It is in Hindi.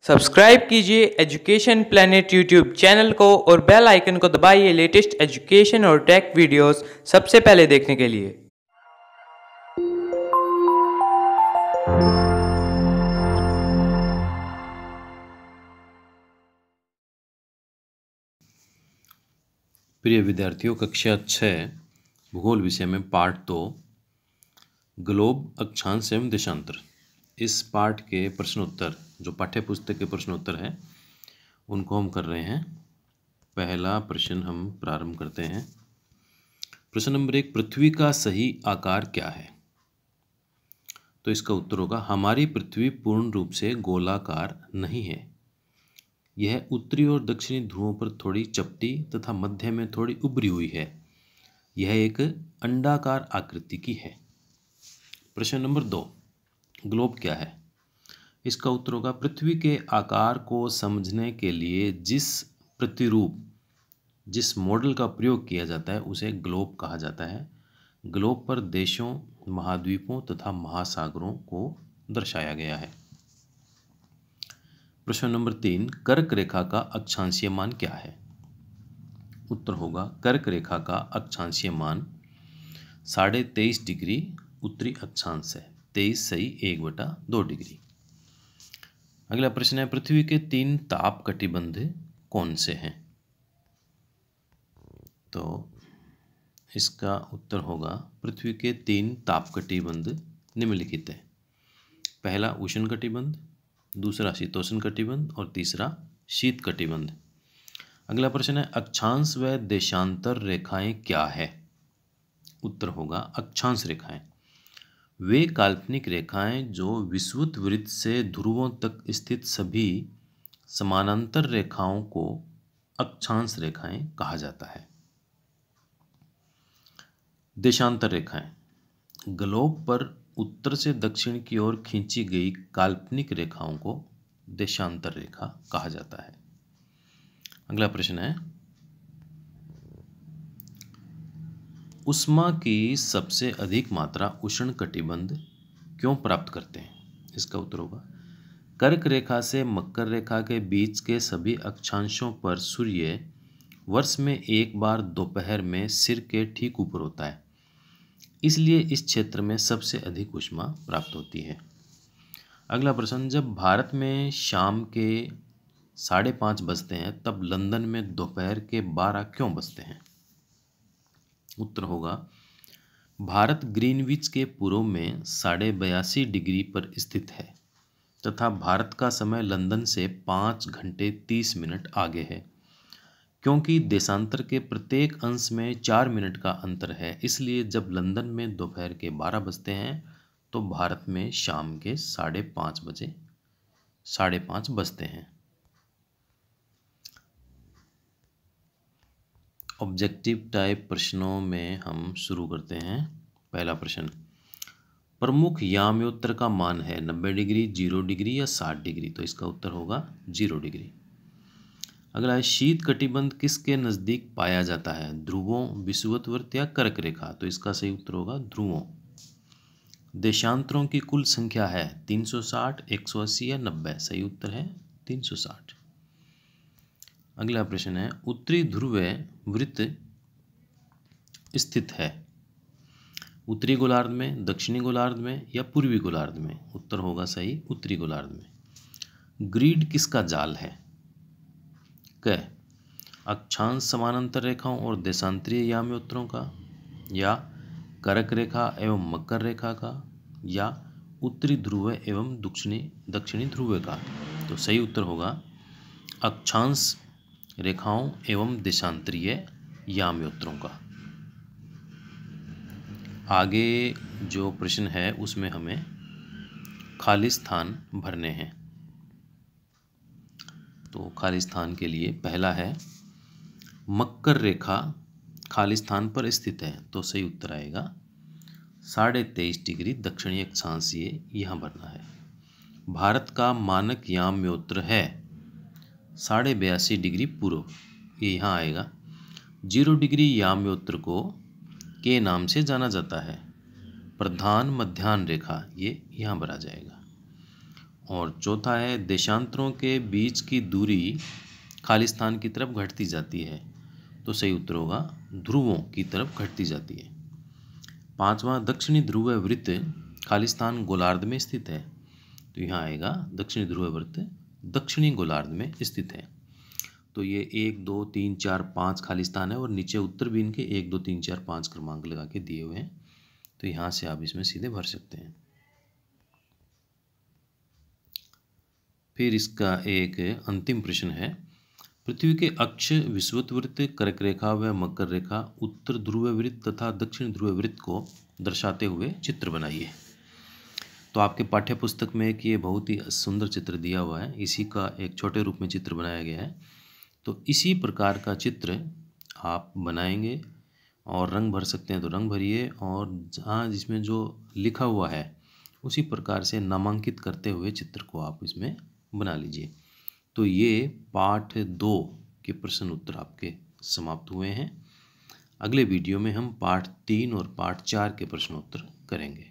सब्सक्राइब कीजिए एजुकेशन प्लेनेट यूट्यूब चैनल को और बेल आइकन को दबाइए लेटेस्ट एजुकेशन और टेक वीडियोस सबसे पहले देखने के लिए। प्रिय विद्यार्थियों, कक्षा 6 भूगोल विषय में पार्ट 2 ग्लोब, अक्षांश एवं देशांतर, इस पाठ के प्रश्नोत्तर जो पाठ्य पुस्तक के प्रश्नोत्तर हैं उनको हम कर रहे हैं। पहला प्रश्न हम प्रारंभ करते हैं। प्रश्न नंबर 1, पृथ्वी का सही आकार क्या है? तो इसका उत्तर होगा हमारी पृथ्वी पूर्ण रूप से गोलाकार नहीं है। यह उत्तरी और दक्षिणी ध्रुवों पर थोड़ी चपटी तथा मध्य में थोड़ी उभरी हुई है। यह एक अंडाकार आकृति की है। प्रश्न नंबर 2, ग्लोब क्या है? इसका उत्तर होगा पृथ्वी के आकार को समझने के लिए जिस प्रतिरूप, जिस मॉडल का प्रयोग किया जाता है उसे ग्लोब कहा जाता है। ग्लोब पर देशों, महाद्वीपों तथा महासागरों को दर्शाया गया है। प्रश्न नंबर 3, कर्क रेखा का अक्षांशीय मान क्या है? उत्तर होगा कर्क रेखा का अक्षांशीय मान 23.5 डिग्री उत्तरी अक्षांश है। 23 सही 1/2 डिग्री। अगला प्रश्न है, पृथ्वी के 3 ताप कटिबंध कौन से हैं? तो इसका उत्तर होगा पृथ्वी के 3 ताप कटिबंध निम्नलिखित है। पहला उष्ण कटिबंध, दूसरा शीतोष्ण कटिबंध और तीसरा शीत कटिबंध। अगला प्रश्न है, अक्षांश व देशांतर रेखाएं क्या है? उत्तर होगा अक्षांश रेखाएं वे काल्पनिक रेखाएं जो विषुवत वृत्त से ध्रुवों तक स्थित सभी समानांतर रेखाओं को अक्षांश रेखाएं कहा जाता है। देशांतर रेखाएं ग्लोब पर उत्तर से दक्षिण की ओर खींची गई काल्पनिक रेखाओं को देशांतर रेखा कहा जाता है। अगला प्रश्न है, उष्मा की सबसे अधिक मात्रा उष्ण कटिबंध क्यों प्राप्त करते हैं? इसका उत्तर होगा कर्क रेखा से मकर रेखा के बीच के सभी अक्षांशों पर सूर्य वर्ष में एक बार दोपहर में सिर के ठीक ऊपर होता है, इसलिए इस क्षेत्र में सबसे अधिक ऊष्मा प्राप्त होती है। अगला प्रश्न, जब भारत में शाम के 5:30 बजते हैं तब लंदन में दोपहर के 12 क्यों बजते हैं? उत्तर होगा भारत ग्रीनविच के पूर्व में 82.5 डिग्री पर स्थित है तथा भारत का समय लंदन से 5 घंटे 30 मिनट आगे है। क्योंकि देशांतर के प्रत्येक अंश में 4 मिनट का अंतर है, इसलिए जब लंदन में दोपहर के 12 बजते हैं तो भारत में शाम के 5:30 बजते हैं। ऑब्जेक्टिव टाइप प्रश्नों में हम शुरू करते हैं। पहला प्रश्न, प्रमुख याम्योत्तर का मान है 90 डिग्री, 0 डिग्री या 60 डिग्री? तो इसका उत्तर होगा 0 डिग्री। अगला है, शीत कटिबंध किसके नज़दीक पाया जाता है? ध्रुवों, विषुवत या कर्क रेखा? तो इसका सही उत्तर होगा ध्रुवों। देशांतरों की कुल संख्या है 360, 180 या 90? सही उत्तर है 360। अगला प्रश्न है, उत्तरी ध्रुव वृत्त स्थित है उत्तरी गोलार्ध में, दक्षिणी गोलार्ध में या पूर्वी गोलार्ध में? उत्तर होगा सही उत्तरी गोलार्ध में। ग्रिड किसका जाल है? क अक्षांश समानांतर रेखाओं और देशांतरीय याम्योत्तरों का, या कर्क रेखा एवं मकर रेखा का, या उत्तरी ध्रुव एवं दक्षिणी ध्रुव का? तो सही उत्तर होगा अक्षांश रेखाओं एवं देशांतरीय याम्योत्तरों का। आगे जो प्रश्न है उसमें हमें खाली स्थान भरने हैं। तो खाली स्थान के लिए पहला है, मकर रेखा खाली स्थान पर स्थित है। तो सही उत्तर आएगा 23.5 डिग्री दक्षिणी अक्षांश, ये यहाँ भरना है। भारत का मानक याम्योत्तर है 82.5 डिग्री पूर्व, ये यहाँ आएगा। 0 डिग्री याम्योत्तर को के नाम से जाना जाता है। प्रधान मध्याह्न रेखा, ये यहाँ भरा जाएगा। और चौथा है देशांतरों के बीच की दूरी खालिस्तान की तरफ घटती जाती है। तो सही उत्तर होगा ध्रुवों की तरफ घटती जाती है। पांचवा, दक्षिणी ध्रुव वृत्त खालिस्तान गोलार्ध में स्थित है। तो यहाँ आएगा दक्षिणी ध्रुव वृत्त दक्षिणी गोलार्ध में स्थित है। तो ये 1, 2, 3, 4, 5 खालिस्तान है और नीचे उत्तर भी इनके 1, 2, 3, 4, 5 क्रमांक लगा के दिए हुए हैं। तो यहाँ से आप इसमें सीधे भर सकते हैं। फिर इसका एक अंतिम प्रश्न है, पृथ्वी के अक्ष विषुवत कर्क रेखा व मकर रेखा उत्तर ध्रुव वृत्त तथा दक्षिण ध्रुव वृत्त को दर्शाते हुए चित्र बनाइए। तो आपके पाठ्य पुस्तक में एक ये बहुत ही सुंदर चित्र दिया हुआ है, इसी का एक छोटे रूप में चित्र बनाया गया है। तो इसी प्रकार का चित्र आप बनाएंगे और रंग भर सकते हैं तो रंग भरिए, और जहाँ जिसमें जो लिखा हुआ है उसी प्रकार से नामांकित करते हुए चित्र को आप इसमें बना लीजिए। तो ये पाठ 2 के प्रश्न उत्तर आपके समाप्त हुए हैं। अगले वीडियो में हम पाठ 3 और पाठ 4 के प्रश्न उत्तर करेंगे।